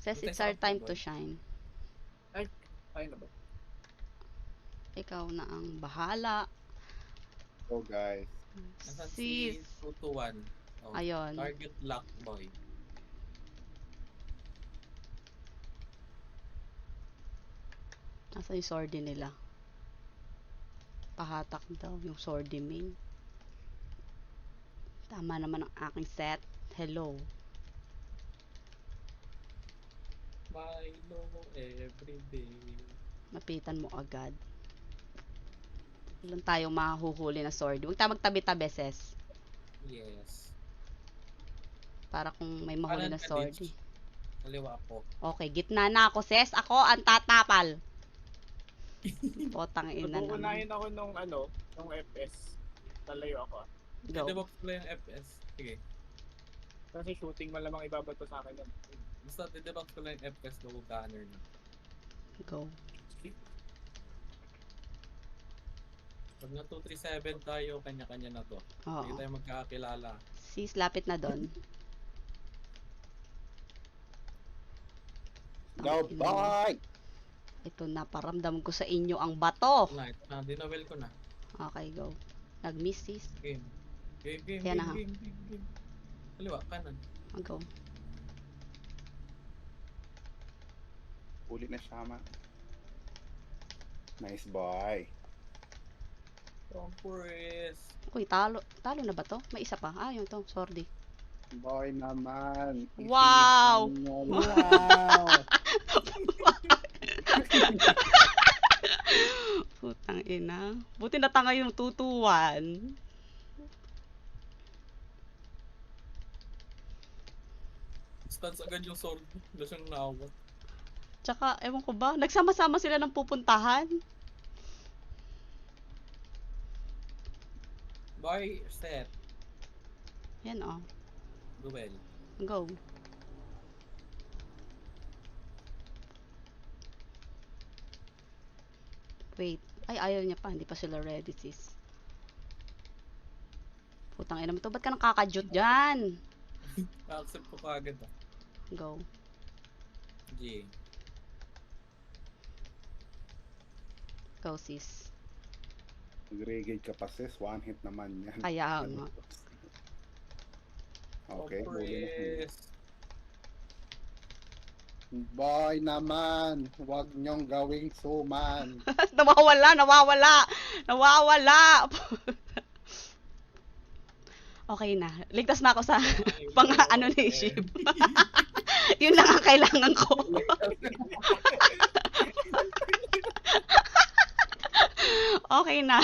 Says Punta it's sa our time to boy. shine. Ay, ayun na ba? Ikaw na ang bahala. Go guys. Nasaan Sis. si 221? Oh, Ayun. target lock boy. Nasa yung swordie nila. Pahatak daw yung swordie main. Tama naman ang aking set. Hello. Milo everyday. Mapitan mo agad. Ilan tayong mahuhuli na swordie. Huwag tayo magtabi-tabi, sis. Yes. Para kung may mahuli Kanan na ka, swordie. Ditch. Kaliwa ko. Okay, gitna na ako, sis. Ako ang tatapal. Potang ina naman. Mag-uunahin ako nung nung FS. Lalayo ako. Go. Pwede box ko lang yung FS. Sige. Kasi shooting malamang ibabato sa akin yan. Basta didebox ko lang yung FS bago gunner na. Go. Pag na 237 tayo, kanya-kanya na to. Hindi Oo. tayo magkakakilala. Sis, lapit na doon. Go boy! Ito na, paramdam ko sa inyo ang bato. Ito na, dinawel ko na. Okay, go. Nag-miss, sis. Game. Game. Yan na, ha? Game. Kaliwa, kanan. Go. Uli na Shama. Nice boy. Conference. Uy, talo. Talo na ba to? May isa pa. Ah, yun to. Swordie. Boy naman. Wow! Wow! Putang ina. Buti natanga yung tutuan. Stance agad yung sword. Wala siyang naawat. Tsaka, ewan ko ba, nagsama-sama sila ng pupuntahan. Boy, set. Yan oh. Duel. Go. Wait. Ay, ayaw niya pa. Hindi pa sila ready, sis. Putang ina mo to. Ba't ka nakakajut dyan? Na-accept ko kagad ah. Go. G. Go, sis. Nag-regate ka pa sis. One hit naman yan. Kaya nga. Okay. Huli na. Conference. Boy naman. Huwag niyong gawing suman. Nawawala. Okay na. Ligtas na ako sa pang ano ni Shib. Yun lang ang kailangan ko. Okay na.